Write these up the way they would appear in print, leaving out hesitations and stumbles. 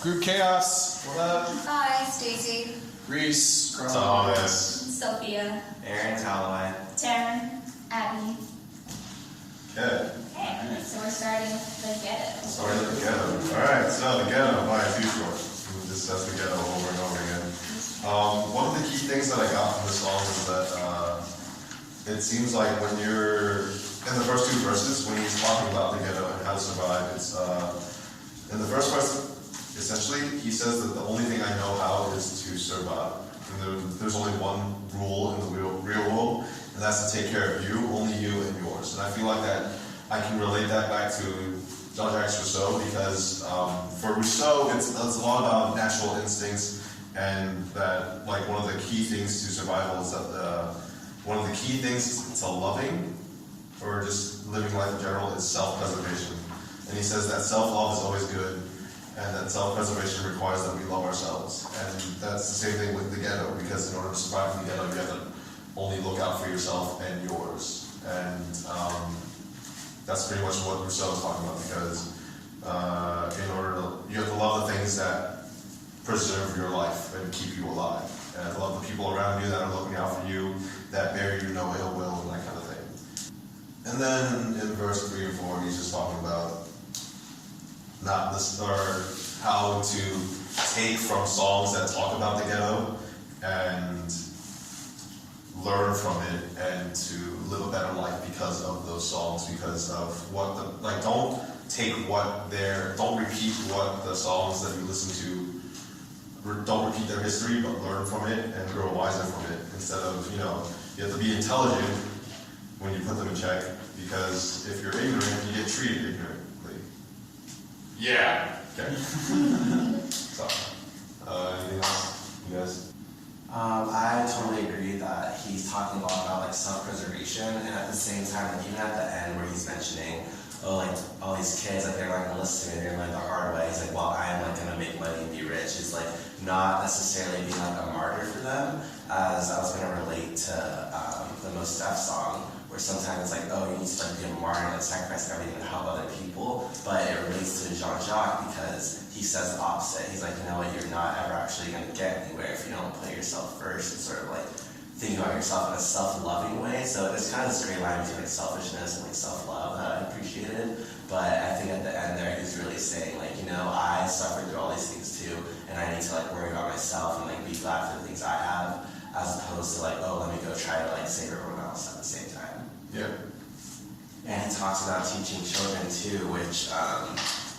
Group Chaos, what up? Hi, Stacy. Reese, Thomas, Sophia. Aaron Calloway, Taryn. Abby. Good. Okay, so we're starting with the ghetto. Starting with the ghetto. Alright, so the ghetto by Too Short. We discuss the ghetto over and over again. One of the key things that I got from this song is that it seems like when you're in the first two verses, when he's talking about the ghetto and how to survive, it's in the first verse, essentially, he says that the only thing I know how is to survive. And there's only one rule in the real world, and that's to take care of you, only you and yours. And I feel like that I can relate that back to Jean-Jacques Rousseau, because for Rousseau, it's a lot about natural instincts, and that like one of the key things to survival is that one of the key things to loving, or just living life in general, is self-preservation. And he says that self-love is always good, and that self-preservation requires that we love ourselves. And that's the same thing with the ghetto, because in order to survive in the ghetto, you have to only look out for yourself and yours. And that's pretty much what Rousseau is talking about, because you have to love the things that preserve your life and keep you alive. And have to love the people around you that are looking out for you, that bear you no ill will, and that kind of thing. And then in verse 3 and 4, he's just talking about how to take from songs that talk about the ghetto and learn from it, and to live a better life because of those songs, because of don't repeat what the songs that you listen to, don't repeat their history, but learn from it and grow wiser from it, instead of, you have to be intelligent when you put them in check, because if you're ignorant, you get treated ignorantly. Yeah. Okay. So, anything else, you guys? I totally agree that he's talking a lot about like self-preservation, and at the same time, like even at the end where he's mentioning, like all these kids, like they're like enlisting and they're like the hard way. He's like, well, I'm like gonna make money and be rich. It's like not necessarily being like a martyr for them, as I was gonna relate to the Most Def song, where sometimes it's like, oh, you need to like be a martyr and sacrifice everything to help other people. But it relates to Jean-Jacques because he says the opposite. He's like, you know what, you're not ever actually gonna get anywhere if you don't put yourself first and sort of like think about yourself in a self-loving way. So there's kind of this great line between like selfishness and like self-love that I appreciated. But I think at the end there, he's really saying like, I suffered through all these things too, and I need to like worry about myself and like be glad for the things I have, as opposed to like, oh, let me go try to like save everyone else at the same time. Yeah. And he talks about teaching children too, which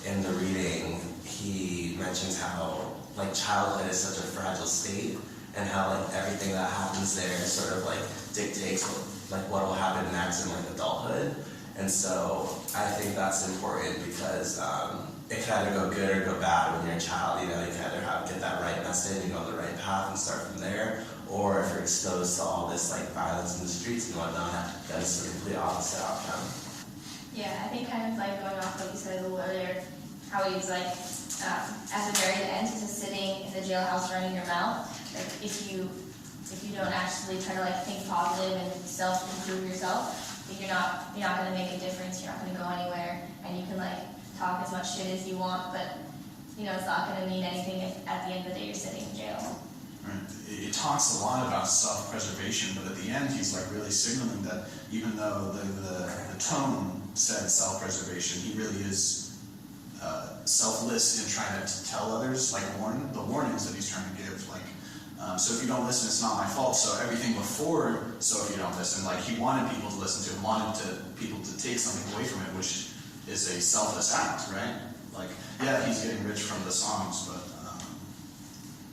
in the reading, he mentions how like childhood is such a fragile state, and how like everything that happens there sort of like dictates what will happen next in like adulthood. And so I think that's important, because it can either go good or go bad when you're a child. You can either get that right message and go on the right path and start from there, or if you're exposed to all this like violence in the streets and whatnot, then it's the complete opposite outcome. Yeah, I think kind of like going off what you said a little earlier, how he was like, at the very end, he's just sitting in the jailhouse running your mouth. Like if you don't actually try to like think positive and self-improve yourself, you're not gonna make a difference. You're not gonna go anywhere, and you can like talk as much shit as you want, but it's not gonna mean anything if at the end of the day you're sitting in jail. Right. It talks a lot about self-preservation, but at the end he's like really signaling that even though the tone said self-preservation, he really is selfless in trying to tell others, like the warnings that he's trying to give, like, so if you don't listen, it's not my fault. So everything before, so if you don't listen, like he wanted people to listen to him, people to take something away from it, which is a selfless act, right? Like, yeah, he's getting rich from the songs,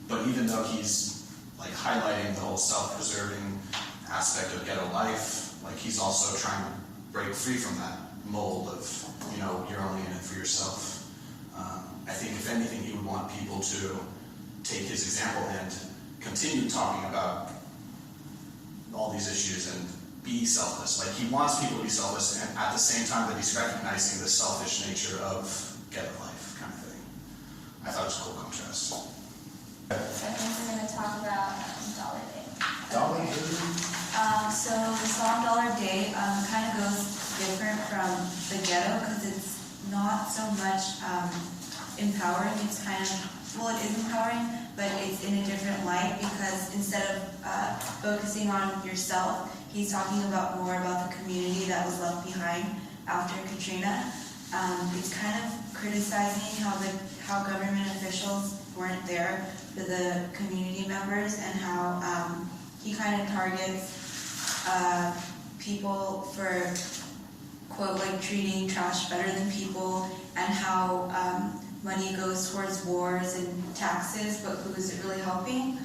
but even though he's like highlighting the whole self-preserving aspect of ghetto life, like he's also trying to break free from that mold of, you're only in it for yourself. I think if anything, he would want people to take his example and continue talking about all these issues and be selfless. Like he wants people to be selfless, and at the same time that he's recognizing the selfish nature of ghetto life kind of thing. I thought it was a cool contrast. So I think we're going to talk about Dollar Day. Dollar Day? So the song Dollar Day kind of goes different from the ghetto, because it's not so much empowering, it's kind of is empowering, but it's in a different light because instead of focusing on yourself, he's talking about more about the community that was left behind after Katrina. It's kind of criticizing how government officials weren't there for the community members and how he kind of targets people for, quote, like treating trash better than people, and how money goes towards wars and taxes, but who is it really helping?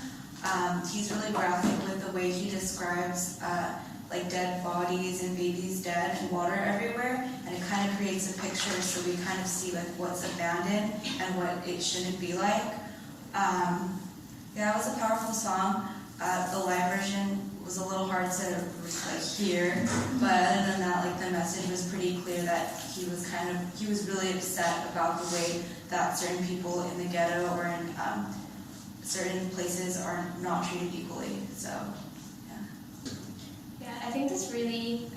He's really graphic with the way he describes like dead bodies and babies dead and water everywhere, and it kind of creates a picture so we kind of see like what's abandoned and what it shouldn't be like. Yeah, it was a powerful song. The live version was a little hard to like hear, but other than that, like the message was pretty clear that he was really upset about the way that certain people in the ghetto or in certain places are not treated equally. So, yeah. Yeah, I think this really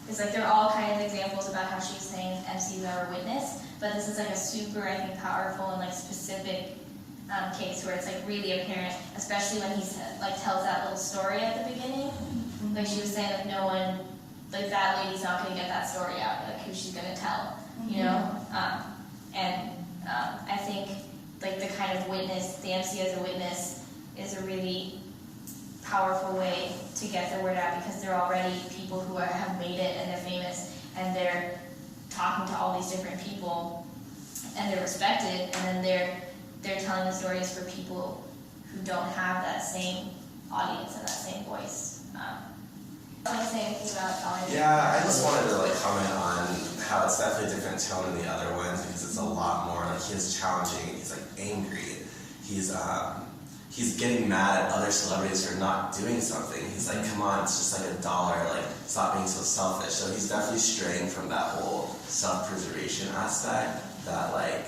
is like they're all kind of examples about how she was saying MCs are a witness, but this is like a super, I think, powerful and like specific case where it's like really apparent, especially when he like tells that little story at the beginning. Like she was saying, like no one, like that lady's not going to get that story out, like who she's going to tell, you know? I think like the kind of witness, the MC as a witness is a really powerful way to get the word out because they're already people who have made it and they're famous and they're talking to all these different people and they're respected, and then they're telling the stories for people who don't have that same audience and that same voice. Want to say anything about Dolly? Yeah, I just wanted to like comment on how it's definitely a different tone than the other ones because it's a lot more like he's challenging, he's like angry, he's getting mad at other celebrities for not doing something. He's like, come on, it's just like $1, like stop being so selfish. So he's definitely straying from that whole self-preservation aspect that like,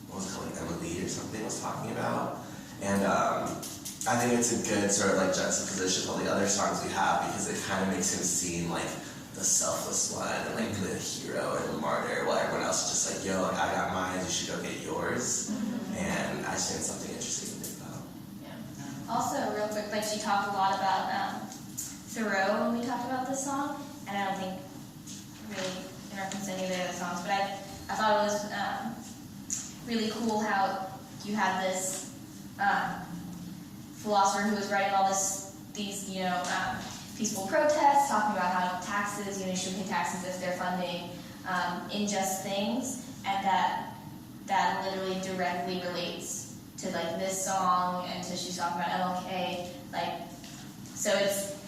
what was it called, like Emily or something was talking about. And I think it's a good sort of like juxtaposition of all the other songs we have because it kind of makes him seem like the selfless one and like the hero and the martyr, while everyone else is just like, yo, like, I got mine, you should go get yours. And I just think it's something interesting to think about. Yeah. Also, real quick, like she talked a lot about Thoreau when we talked about this song, and I don't think really in reference to any of the other songs, but I thought it was really cool how you had this philosopher who was writing all these peaceful protests, talking about how taxes, you should pay taxes if they're funding unjust things, and that literally directly relates to like this song and to she's talking about MLK, like, so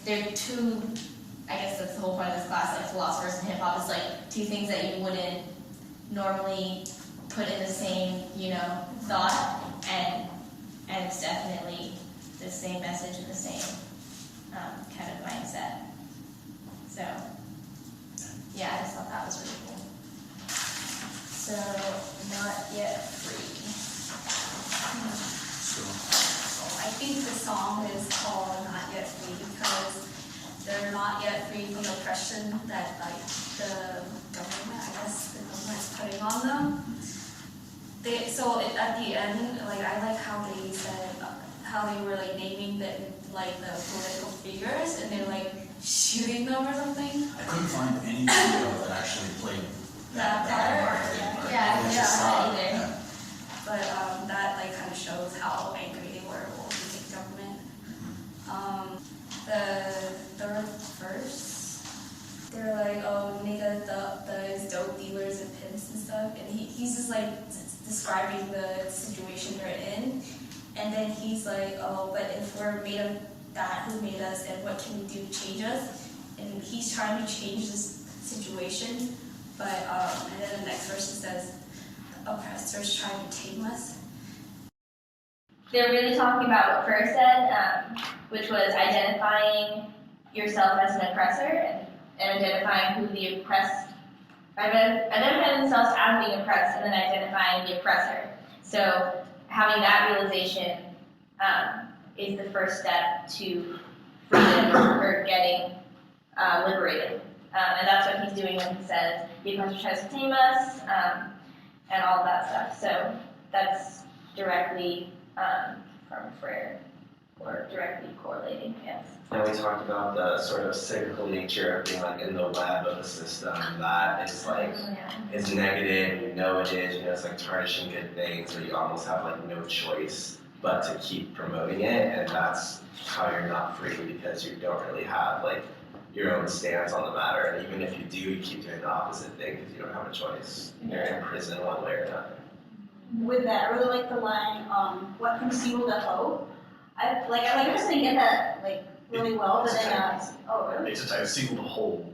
they're two, I guess that's the whole point of this class, like philosophers and hip hop is like two things that you wouldn't normally put in the same, thought, and it's definitely the same message and the same kind of mindset. So, yeah, I just thought that was really cool. So, Not Yet Free. I think the song is called Not Yet Free because they're not yet free from the oppression that like the government, I guess the government's putting on them. At the end, like I like how they said how they were like naming the political figures and they're like shooting them or something. I couldn't find any video that actually played that part. Yeah, Either. either. But that like kind of shows how angry they were with the government. The third verse, they're like, oh, niggas, thugs, dope dealers, and pimps and stuff, and he's just like describing the situation they're in, and then he's like, oh, but if we're made of that, who made us, and what can we do to change us? And he's trying to change this situation, but and then the next verse it says, the oppressors trying to tame us. They're really talking about what Kerr said, which was identifying yourself as an oppressor and identifying who the oppressed, identifying themselves as being oppressed and then identifying the oppressor. So having that realization is the first step to freedom or getting liberated. And that's what he's doing when he says the oppressor tries to tame us and all of that stuff. So that's directly from Frere or directly correlating, yes. And we talked about the sort of cyclical nature of being like in the web of the system that is like is negative, you know it is, it's like tarnishing good things, so you almost have like no choice but to keep promoting it, and that's how you're not free because you don't really have like your own stance on the matter, and even if you do, you keep doing the opposite thing because you don't have a choice. You're in prison one way or another. With that, I really like the line, what from single to hoe. I just didn't get that like really well, but then oh really? It's a type of single to whole.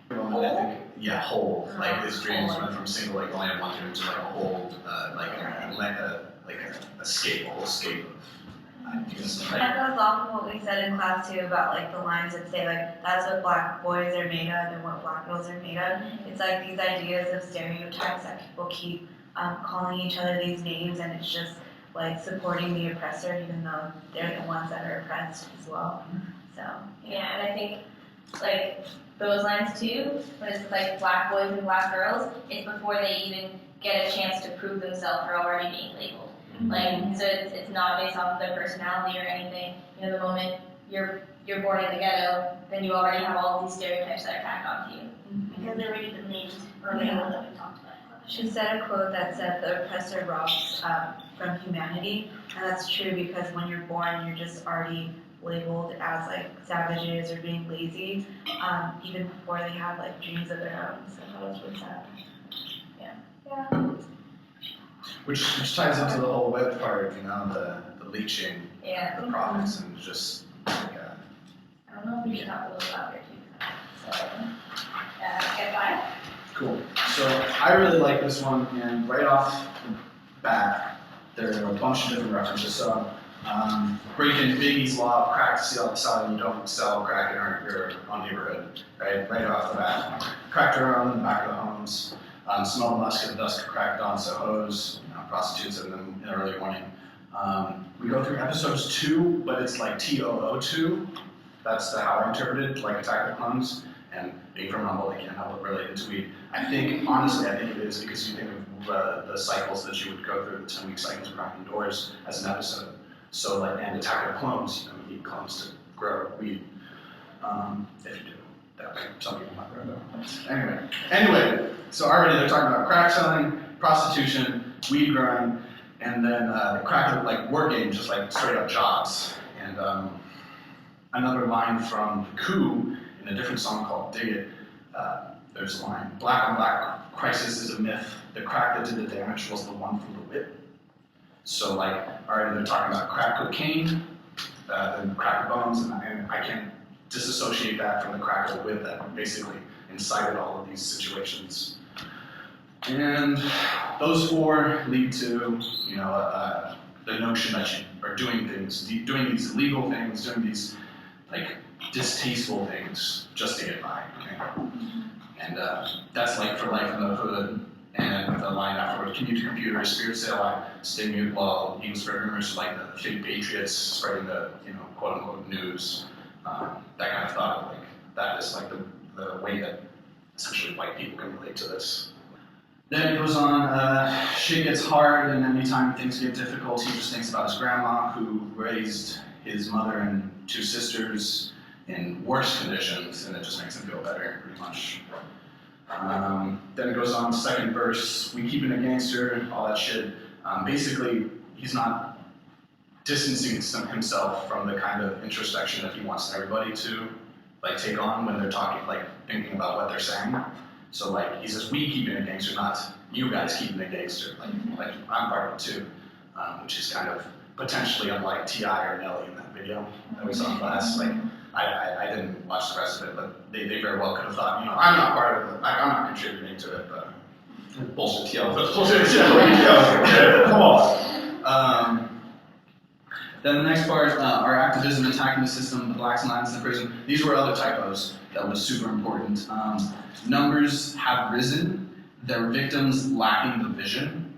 Whole? Yeah, whole. Like his dreams went from single, like only one dream, to like a whole, like a scape, a whole scape of ideas. That goes off of what we said in class too about like the lines that say like that's what black boys are made of and what black girls are made of. It's like these ideas of stereotypes that people keep calling each other these names, and it's just like supporting the oppressor even though they're the ones that are oppressed as well. So Yeah, and I think like those lines too, when it's like black boys and black girls, it's before they even get a chance to prove themselves or already being labeled. Like, so it's not based off of their personality or anything. You know, the moment you're born in the ghetto, then you already have all these stereotypes that are tacked onto you. Because they're already been named earlier that we talked about. she said a quote that said the oppressor robs from humanity, and that's true because when you're born, you're just already labeled as like savages or being lazy, even before they have like dreams of their own. So that was really sad. Yeah. Which ties into the whole web part, you know, the leeching, Yeah. the profits, and just like, I don't know if we should talk a little about it too. So, get by. cool. So I really like this one, and right off the bat, there are a bunch of different references. So breaking Biggie's law of crack to seal outside, and you don't sell crack in your own neighborhood, right? Right off the bat. Cracked around in the back of the homes. Smell the musk of the dusk of crack dawn, so hoes, prostitutes in the early morning. We go through episodes 2, but it's like TOO2. That's how I interpreted, like Attack of the Clones. And being from Rumble, I can't help but relate it to weed. Honestly, I think it is because you think of the cycles that you would go through, the 10-week cycles of cracking doors as an episode. So like, and Attack of the Clones, you need clones to grow weed. If you do. That way, some people might grow though. Anyway, so already they're talking about crack selling, prostitution, weed growing, and then the crack of like working, just like straight up jobs. And another line from The Coup in a different song called Dig It, there's a line, black on black crisis is a myth, the crack that did the damage was the one from the whip. So like, already they're talking about crack cocaine, then crack bones, and I can't disassociate that from the crack of the whip that basically incited all of these situations. And those 4 lead to, the notion that you are doing things, doing these illegal things, doing these like distasteful things just to get by. Okay? And that's like for life in the hood. And the line afterwards, commute to computer, spirit sale, I stay mute while Eagles spread rumors like the fake patriots spreading the quote unquote news. That kind of thought, like that is like the way that essentially white people can relate to this. Then it goes on, shit gets hard, and anytime things get difficult, he just thinks about his grandma who raised his mother and 2 sisters in worse conditions, and it just makes him feel better, pretty much. Then it goes on, second verse, we keep it a gangster, all that shit. Basically, he's not distancing himself from the kind of introspection that he wants everybody to like take on when they're talking, like thinking about what they're saying. So like he says, we keep it a gangster, not you guys keeping it a gangster. Like I'm part of it too, which is kind of potentially unlike T.I. or Nelly in that video that we saw in class. Like I didn't watch the rest of it, but they very well could have thought, I'm not part of it, like I'm not contributing to it, but bullshit T.I. Bullshit T.I. Come on. Then the next part, our activism attacking the system, the blacks and Latins in prison. These were other typos that was super important. Numbers have risen, their victims lacking the vision,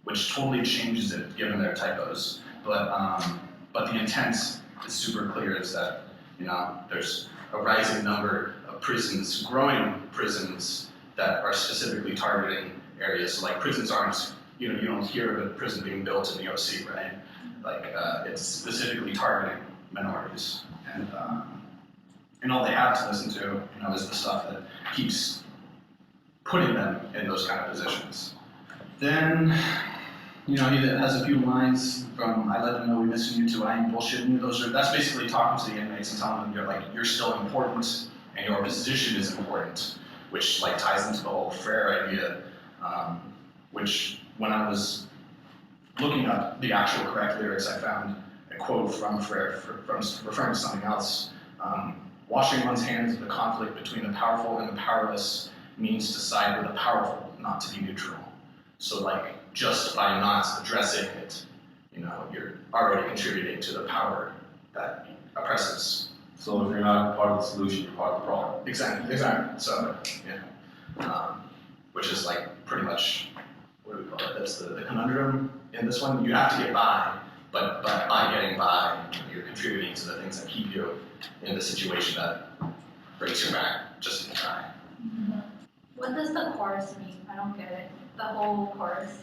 which totally changes it given their typos. But the intent is super clear, is that there's a rising number of prisons, growing prisons that are specifically targeting areas. So like prisons aren't you don't hear of a prison being built in the OC, right? Like, it's specifically targeting minorities. And all they have to listen to, is the stuff that keeps putting them in those kind of positions. Then, he has a few lines from "I let them know we missing you" to "I ain't bullshitting you." That's basically talking to the inmates and telling them you're still important and your position is important, which like ties into the whole Frere idea, which when I was looking up the actual correct lyrics, I found a quote from Frere from referring to something else. Washing one's hands of the conflict between the powerful and the powerless means to side with the powerful, not to be neutral. So like, just by not addressing it, you're already contributing to the power that oppresses. So if you're not part of the solution, you're part of the problem. Exactly. So, which is like pretty much, what do we call it? That's the conundrum in this one. You have to get by, but by getting by, you're contributing to the things that keep you in the situation that breaks your back just in time. What does the chorus mean? I don't get it. The whole chorus.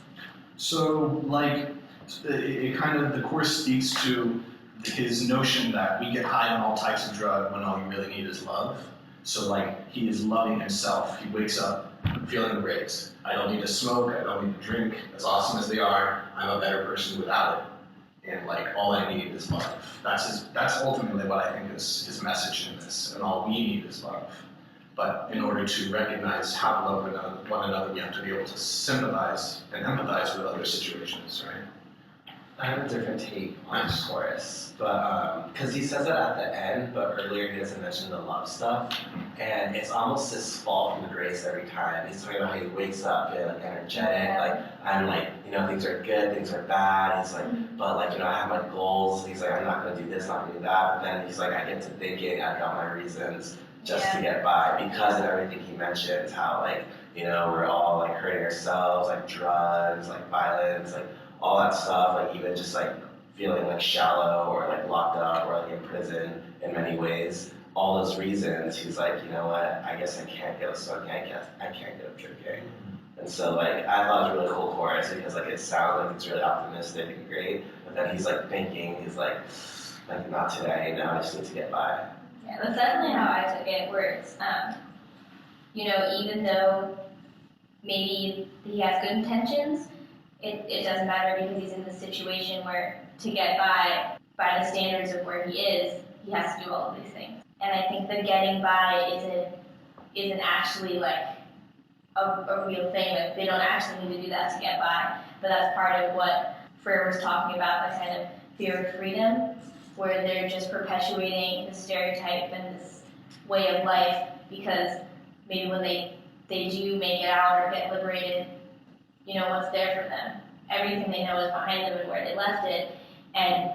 So, like, the chorus speaks to his notion that we get high on all types of drug when all you really need is love. So, like, he is loving himself. He wakes up feeling great. I don't need to smoke. I don't need to drink. As awesome as they are, I'm a better person without it. And like, all I need is love. That's ultimately what I think is his message in this. And all we need is love. But in order to recognize how to love one another, we have to be able to sympathize and empathize with other situations, right? I have a different take on the chorus, but because he says it at the end, but earlier he doesn't mention the love stuff, and it's almost his fall from grace every time. He's talking about how he wakes up feeling energetic, like I'm like, things are good, things are bad. He's like, but like, I have my goals. He's like, I'm not gonna do this, not gonna do that. But then he's like, I get to thinking, I've got my reasons just to get by because of everything he mentions, how like, we're all like hurting ourselves, like drugs, like violence, like all that stuff, like even just like feeling like shallow or like locked up or like in prison in many ways. All those reasons, he's like, you know what, I guess I can't go smoking, I can't go drinking. And so like, I thought it was a really cool chorus because like it sounds like it's really optimistic and great, but then he's like thinking, he's like not today, I just need to get by. Yeah, that's definitely how I took it, where it's, even though maybe he has good intentions, it doesn't matter because he's in the situation where to get by the standards of where he is, he has to do all of these things. And I think the getting by isn't actually like a real thing. Like they don't actually need to do that to get by, but that's part of what Frere was talking about, the kind of fear of freedom, where they're just perpetuating the stereotype and this way of life because maybe when they do make it out or get liberated, what's there for them. Everything they know is behind them and where they left it. And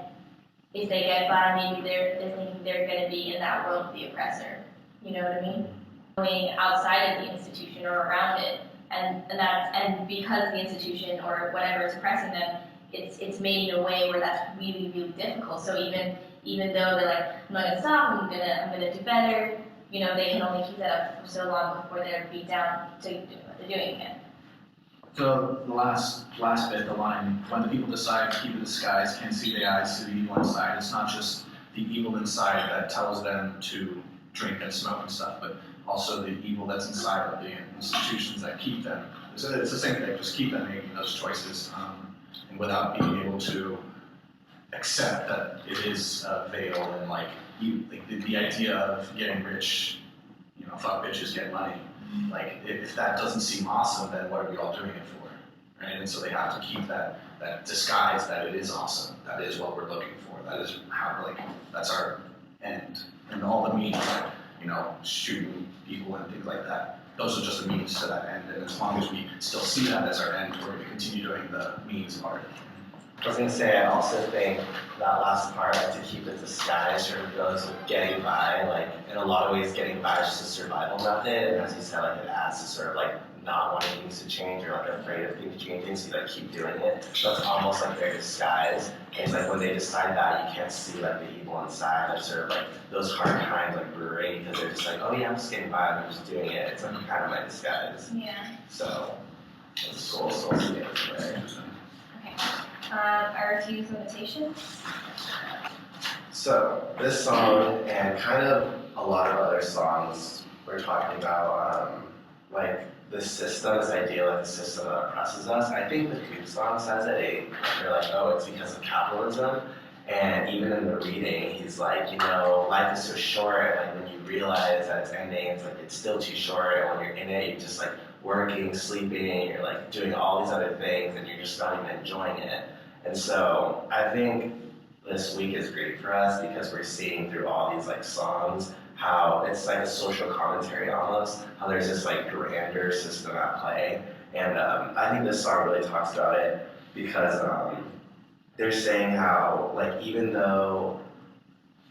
if they get by, maybe they're thinking they're going to be in that world of the oppressor. You know what I mean? Going outside of the institution or around it, and because the institution or whatever is oppressing them, it's made in a way where that's really, really difficult. So even though they're like, I'm not going to stop, I'm gonna do better. They can only keep that up for so long before they're beat down to do what they're doing again. So the last bit, the line, when the people decide to keep the disguise, can see the eyes, see the evil inside. It's not just the evil inside that tells them to drink and smoke and stuff, but also the evil that's inside of the institutions that keep them. It's the same thing, just keep them making those choices, and without being able to accept that it is a veil and like the idea of getting rich, fuck bitches, get money. Like, if that doesn't seem awesome, then what are we all doing it for, right? And so they have to keep that disguise that it is awesome, that is what we're looking for, that is how, that's our end. And all the means, shooting people and things like that, those are just the means to that end. And as long as we still see that as our end, we're going to continue doing the means part. I was going to say, I also think that last part, to keep it disguised, sort of goes with getting by. Like, in a lot of ways, getting by is just a survival method. And as you said, it adds to sort of not wanting things to change or afraid of things changing, so you keep doing it. So it's almost like they're disguised. And it's when they decide that, you can't see the evil inside. Like sort of those hard times brewing because they're just oh yeah, I'm just getting by and I'm just doing it. It's kind of my disguise. Yeah. So The soul see it today. Okay. I refuse limitation. So this song and kind of a lot of other songs we're talking about like this system, this idea like the system that oppresses us. I think the Coop song says it. They're like, oh, it's because of capitalism. And even in the reading, he's like, you know, life is so short, and like when you realize that it's ending, it's like it's still too short, and when you're in it, you're just like working, sleeping, you're like doing all these other things, and you're just not even enjoying it. And so I think this week is great for us because we're seeing through all these like songs how it's like a social commentary almost, how there's this like grander system at play. And I think this song really talks about it because they're saying how like even though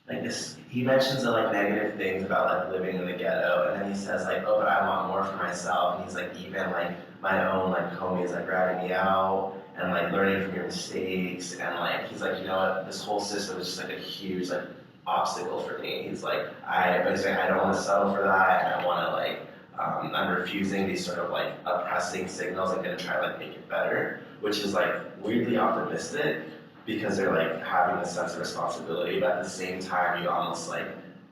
like this, he mentions the like negative things about like living in the ghetto, and then he says like, oh, but I want more for myself. And he's like, even like my own like homies like ratting me out and like learning from your mistakes, and like he's like, you know what, this whole system is just like a huge like obstacle for me. He's like, I don't want to settle for that, and I want to like I'm refusing these sort of like oppressing signals. I'm gonna try to like make it better, which is like weirdly optimistic because they're like having a sense of responsibility, but at the same time you almost like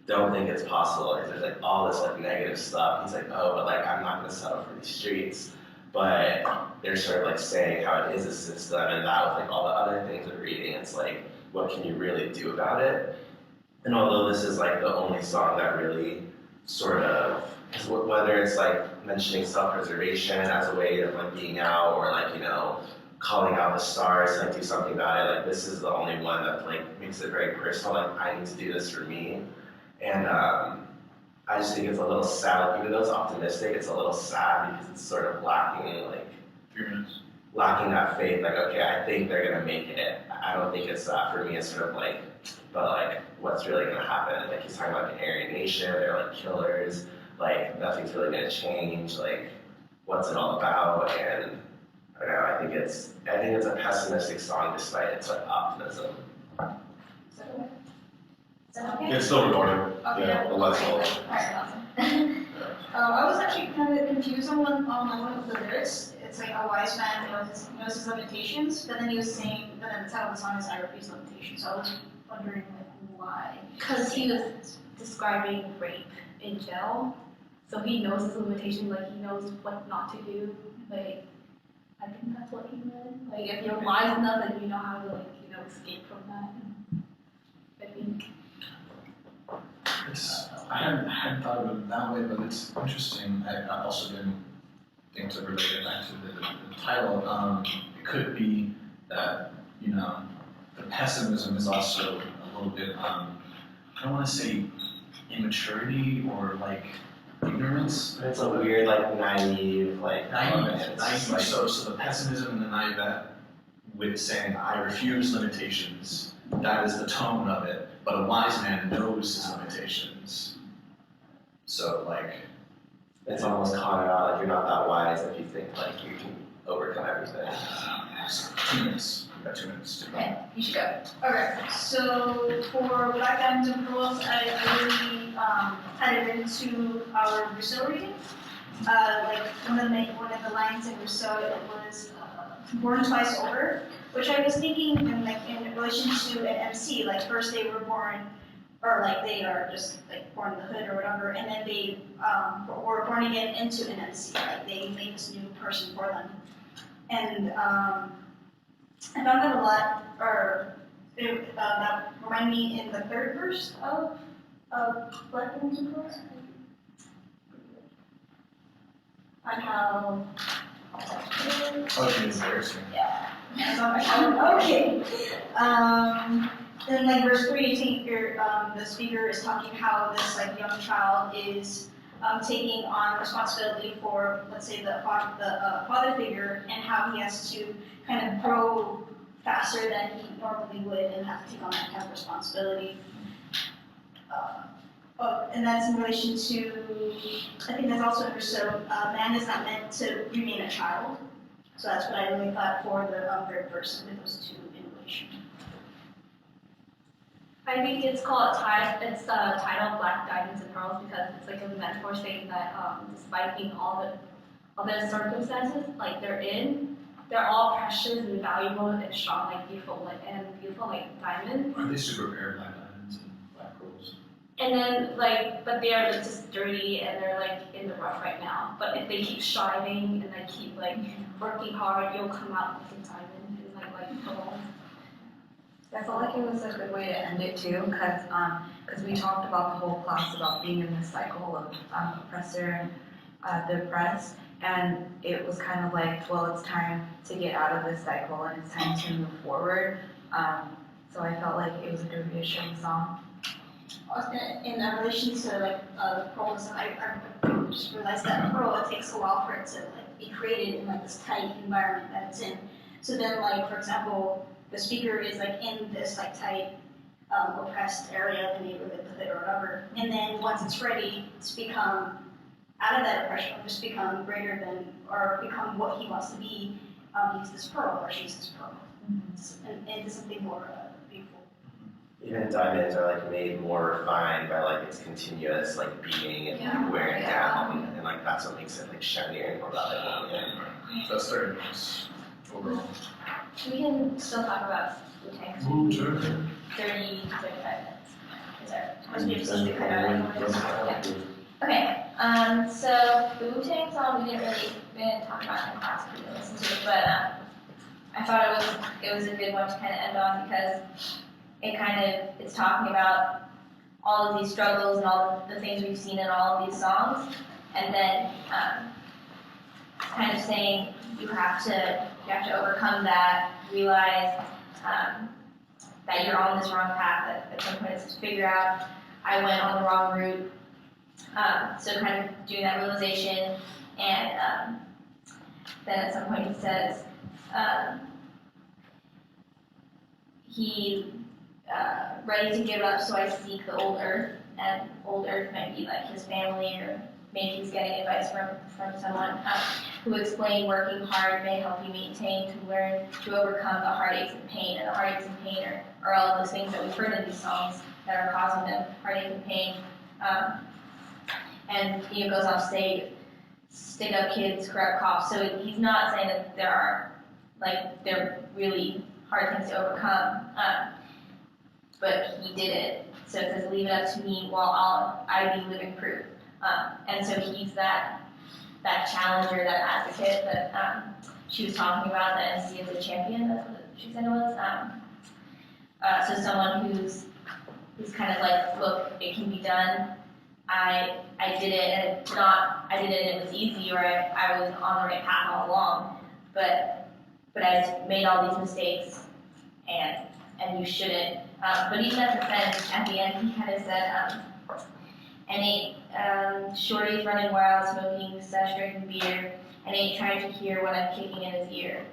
don't think it's possible because there's like all this like negative stuff. He's like, oh, but like I'm not gonna settle for these streets. But they're sort of like saying how it is a system, and that with like all the other things we're reading, it's like, what can you really do about it? And although this is like the only song that really sort of, whether it's like mentioning self-preservation as a way of like being out, or like, you know, calling out the stars to like do something about it, like this is the only one that like makes it very personal, like I need to do this for me. And I just think it's a little sad, even though it's optimistic, it's a little sad because it's sort of lacking like, 3 minutes. lacking that faith, like, okay, I think they're gonna make it. I don't think it's that. For me, it's sort of like, but like, what's really gonna happen? Like, he's talking about an Aryan nation, they're like killers, like, nothing's really gonna change, like, what's it all about? And I don't know, I think it's a pessimistic song despite its like optimism. Is that okay? It's still recording. Okay. Yeah, the lights all. Alright, awesome. I was actually kind of confused on one of the lyrics. It's like a wise man knows his limitations, but then he was saying, but then the title of the song is I refuse limitations. So I was wondering like why. Because he was describing rape in jail, so he knows his limitation, like he knows what not to do. Like, I think that's what he meant. Like, if you're wise enough, then you know how to like, you know, escape from that. I think. I hadn't thought of it that way, but it's interesting. I also didn't think to relate it back to the title. It could be that, you know, the pessimism is also a little bit, I don't want to say immaturity or like ignorance. It's a weird, like, naive, like, Naive. like, So the pessimism and the naive with saying, I refuse limitations, that is the tone of it. But a wise man knows his limitations. So, like, it's almost calling out, like, you're not that wise if you think, like, you can overcome everything. 2 minutes. We've got 2 minutes to go. Okay, you should go. Okay, so for Black Diamonds and Pearls, I really added into our Rousseau reading. Like one of the lines in Rousseau, it was born twice over, which I was thinking in relation to an MC. Like first they were born, or like they are just like born in the hood or whatever, and then they were born again into an MC. Like they made this new person for them, and I found that a lot, or that reminded me in the third verse of Black Diamonds and Pearls. On how. Okay, it's embarrassing. Yeah. Okay. Then like verse 3, you think the speaker is talking how this like young child is taking on responsibility for, let's say, the father figure, and how he has to kind of grow faster than he normally would and have to take on that kind of responsibility. And that's in relation to, I think that's also in Rousseau, man is not meant to remain a child. So that's what I really thought for the third verse with those two in relation. I think it's called it's the title Black Diamonds and Pearls because it's like a metaphor saying that despite being all other circumstances like they're in, they're all precious and valuable and strong, like beautiful, like diamonds. Are they super rare black diamonds and black pearls? And then like, but they are like just dirty and they're like in the rough right now. But if they keep striving and like keep like working hard, you'll come out like a diamond and like pearl. I felt like it was a good way to end it too, because we talked about the whole class about being in this cycle of oppressor and the oppressed, and it was kind of like, well, it's time to get out of this cycle and it's time to move forward. So I felt like it was a good reassuring song. In relation to like pearls, I just realized that pearl, it takes a while for it to like be created in like this tight environment that it's in. So then, like for example, the speaker is like in this like tight, oppressed area of the neighborhood or whatever, and then once it's ready to become out of that oppression, or just become greater than, or become what he wants to be, he's this pearl, or she's this pearl, and into something more beautiful. Even diamonds are like made more refined by like its continuous like beating and wearing down, and like that's what makes it like shinier and more valuable. That's 30 minutes overall. We can still talk about Wu-Tang. Sure. 30, 35 minutes. Is that, must be just to cut out anyways. Yeah. Okay, so the Wu-Tang song we didn't talk about in class, we didn't listen to it, but I thought it was a good one to kind of end on because it's talking about all of these struggles and all of the things we've seen in all of these songs, and then kind of saying you have to overcome that, realize that you're on this wrong path. At some point, it's to figure out I went on the wrong route. So kind of doing that realization, and then at some point he says he ready to give up, so I seek the old earth, and old earth might be like his family, or maybe he's getting advice from someone who explained working hard may help you maintain, to learn to overcome the heartaches and pain, and the heartaches and pain are all of those things that we've heard in these songs that are causing them heartache and pain. And he goes on to say, stick up kids, corrupt cops. So he's not saying that they're really hard things to overcome, but he did it. So it says, leave it up to me while I be living proof. And so he's that challenger, that advocate that she was talking about, the MC as a champion, that's what she said it was. So someone who's kind of like, look, it can be done. I did it, and I did it and it was easy, or I was on the right path all along, but I just made all these mistakes, and you shouldn't. But even at the end, he kind of said, and ain't shorty's running wild, smoking, such drinking beer, and ain't trying to hear what I'm kicking in his ear.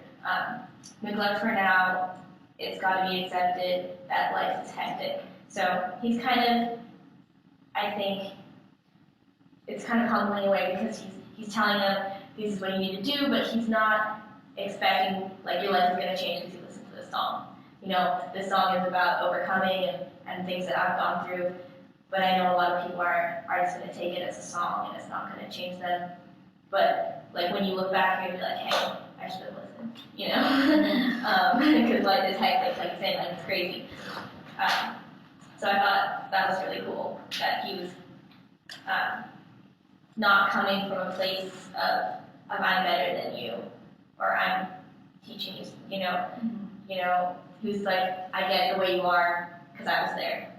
Good luck for now, it's gotta be accepted that life is hectic. So he's kind of, I think, it's kind of humbling in a way, because he's telling them this is what you need to do, but he's not expecting like your life is going to change because you listen to this song. You know, this song is about overcoming and things that I've gone through, but I know a lot of people are just going to take it as a song and it's not going to change them. But like when you look back, you're gonna be like, hey, I should have listened, you know, because life is hectic, like you say, like it's crazy. So I thought that was really cool that he was not coming from a place of I'm better than you, or I'm teaching you, you know, who's like, I get the way you are because I was there.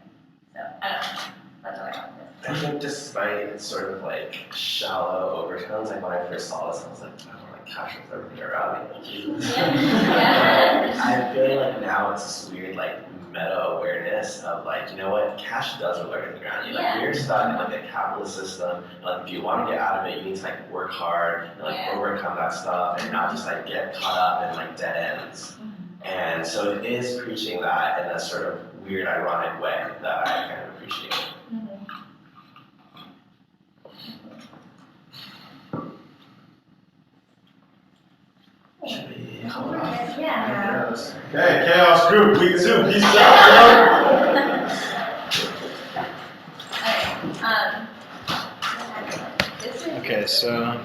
So I don't know. That's what I got with it. I think despite its sort of like shallow overtones, like when I first saw this, I was like, oh, like Cash was everything around me. Yeah. I feel like now it's this weird like meta awareness of like, you know what, Cash does with everything around you. Like Yeah. you're stuck in like a capitalist system. Like if you want to get out of it, you need to like work hard and like overcome that stuff and not just like get caught up in like dead ends. And so it is preaching that in a sort of weird, ironic way that I kind of appreciate. Should we hold on? Yeah. Okay, Chaos Group, week 2, peace out. Alright, this is Okay, so